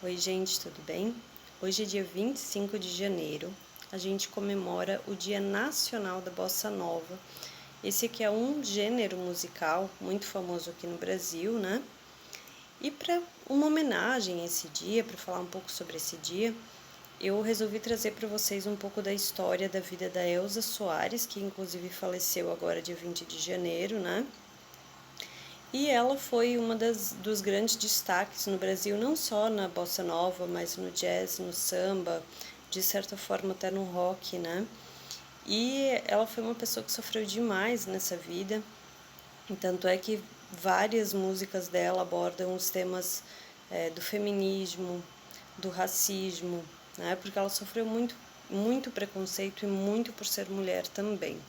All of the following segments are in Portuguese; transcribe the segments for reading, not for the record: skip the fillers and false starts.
Oi, gente, tudo bem? Hoje é dia 25 de janeiro, a gente comemora o Dia Nacional da Bossa Nova. Esse aqui é um gênero musical muito famoso aqui no Brasil, né? E para uma homenagem a esse dia, para falar um pouco sobre esse dia, eu resolvi trazer para vocês um pouco da história da vida da Elza Soares, que inclusive faleceu agora dia 20 de janeiro, né? E ela foi uma dos grandes destaques no Brasil, não só na bossa nova, mas no jazz, no samba, de certa forma até no rock, né? E ela foi uma pessoa que sofreu demais nessa vida, tanto é que várias músicas dela abordam os temas do feminismo, do racismo, né? Porque ela sofreu muito preconceito e muito por ser mulher também.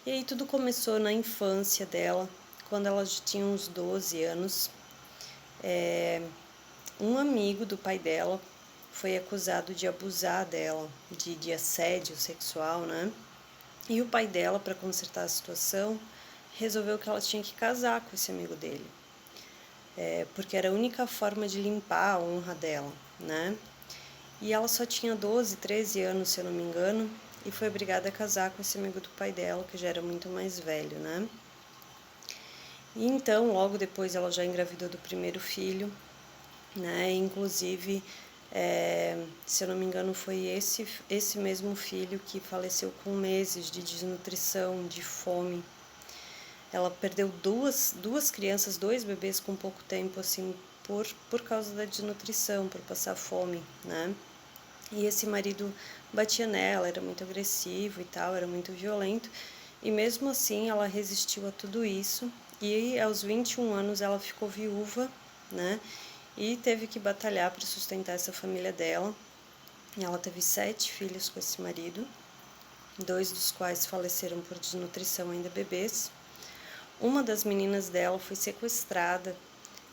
E aí tudo começou na infância dela, quando ela já tinha uns 12 anos. Um amigo do pai dela foi acusado de abusar dela, de assédio sexual, né? E o pai dela, para consertar a situação, resolveu que ela tinha que casar com esse amigo dele, porque era a única forma de limpar a honra dela, né? E ela só tinha 12, 13 anos, se eu não me engano, e foi obrigada a casar com esse amigo do pai dela, que já era muito mais velho, né? E então, logo depois, ela já engravidou do primeiro filho, né? Inclusive, se eu não me engano, foi esse mesmo filho que faleceu com meses de desnutrição, de fome. Ela perdeu duas crianças, dois bebês com pouco tempo, assim, por causa da desnutrição, por passar fome, né? E esse marido batia nela, era muito agressivo e tal, era muito violento. E mesmo assim ela resistiu a tudo isso. E aos 21 anos ela ficou viúva, né? E teve que batalhar para sustentar essa família dela. E ela teve 7 filhos com esse marido, 2 dos quais faleceram por desnutrição, ainda bebês. Uma das meninas dela foi sequestrada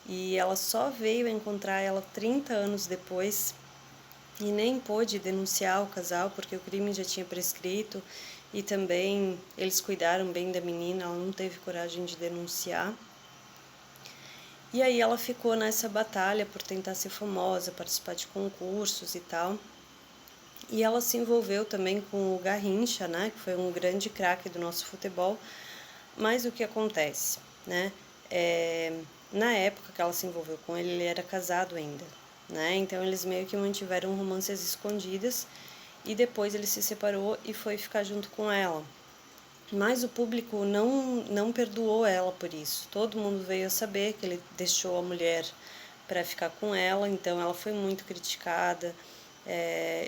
e ela só veio encontrar ela 30 anos depois e nem pôde denunciar o casal porque o crime já tinha prescrito e também eles cuidaram bem da menina, ela não teve coragem de denunciar. E aí ela ficou nessa batalha por tentar ser famosa, participar de concursos e tal. E ela se envolveu também com o Garrincha, né, que foi um grande craque do nosso futebol. Mas o que acontece, né? Na época que ela se envolveu com ele, ele era casado ainda, né? Então eles meio que mantiveram romances escondidas e depois ele se separou e foi ficar junto com ela. Mas o público não perdoou ela por isso. Todo mundo veio a saber que ele deixou a mulher para ficar com ela, então ela foi muito criticada.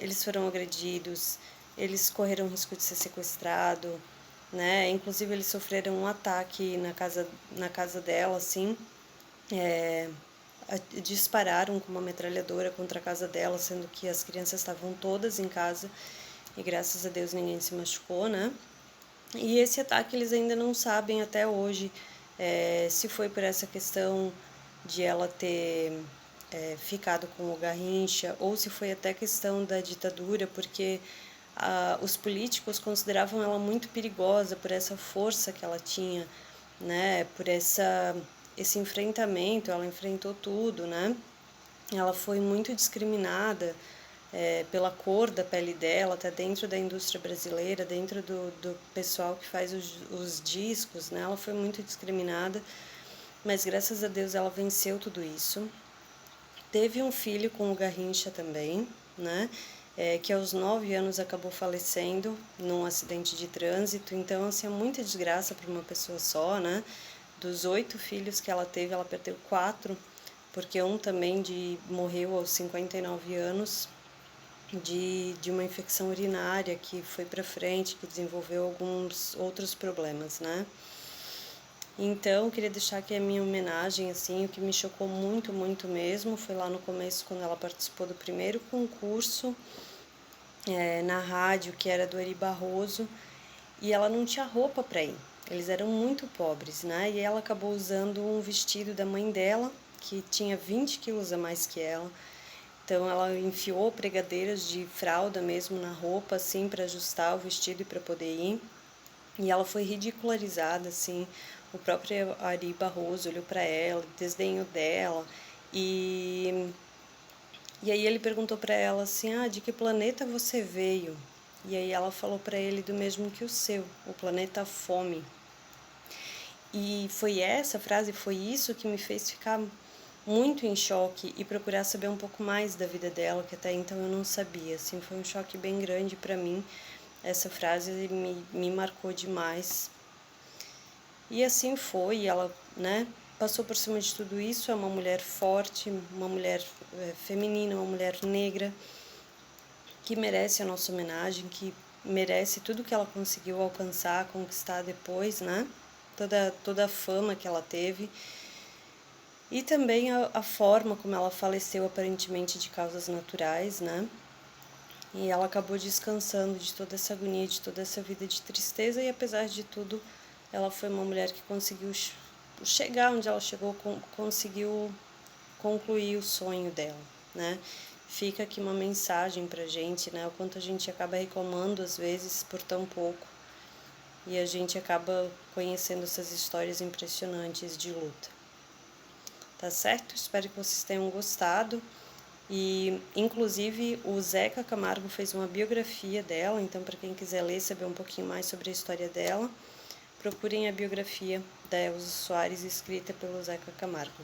Eles foram agredidos, eles correram risco de ser sequestrado, né? Inclusive eles sofreram um ataque na casa dela, assim, dispararam com uma metralhadora contra a casa dela, sendo que as crianças estavam todas em casa e graças a Deus ninguém se machucou, né? E esse ataque eles ainda não sabem até hoje se foi por essa questão de ela ter ficado com o Garrincha ou se foi até questão da ditadura, porque os políticos consideravam ela muito perigosa por essa força que ela tinha, né? Por esse enfrentamento, ela enfrentou tudo, né? Ela foi muito discriminada pela cor da pele dela, até dentro da indústria brasileira, dentro do pessoal que faz os discos, né? Ela foi muito discriminada, mas graças a Deus ela venceu tudo isso. Teve um filho com o Garrincha também, né? Que aos 9 anos acabou falecendo num acidente de trânsito. Então, assim, é muita desgraça para uma pessoa só, né? Dos 8 filhos que ela teve, ela perdeu 4, porque um também morreu aos 59 anos de uma infecção urinária que foi para frente, que desenvolveu alguns outros problemas, né? Então, queria deixar aqui a minha homenagem, assim, o que me chocou muito, muito mesmo, foi lá no começo, quando ela participou do primeiro concurso na rádio, que era do Eri Barroso, e ela não tinha roupa para ir. Eles eram muito pobres, né? E ela acabou usando um vestido da mãe dela, que tinha 20 quilos a mais que ela. Então, ela enfiou pregadeiras de fralda mesmo na roupa, assim, para ajustar o vestido e para poder ir. E ela foi ridicularizada, assim. O próprio Ari Barroso olhou para ela, desdenhou dela. E E aí ele perguntou para ela assim: "Ah, de que planeta você veio?" E aí ela falou para ele: "Do mesmo que o seu, o planeta Fome." E foi essa frase, foi isso que me fez ficar muito em choque e procurar saber um pouco mais da vida dela, que até então eu não sabia. Assim, foi um choque bem grande para mim. Essa frase me marcou demais. E assim foi, ela, né, passou por cima de tudo isso, é uma mulher forte, uma mulher feminina, uma mulher negra, que merece a nossa homenagem, que merece tudo que ela conseguiu alcançar, conquistar depois, né? Toda a fama que ela teve. E também a forma como ela faleceu, aparentemente de causas naturais, né? E ela acabou descansando de toda essa agonia, de toda essa vida de tristeza, e apesar de tudo, ela foi uma mulher que conseguiu chegar onde ela chegou, conseguiu concluir o sonho dela, né? Fica aqui uma mensagem pra gente, né? O quanto a gente acaba reclamando às vezes por tão pouco, e a gente acaba conhecendo essas histórias impressionantes de luta. Tá certo? Espero que vocês tenham gostado. E, inclusive, o Zeca Camargo fez uma biografia dela, então, para quem quiser ler, saber um pouquinho mais sobre a história dela, procurem a biografia da Elza Soares, escrita pelo Zeca Camargo.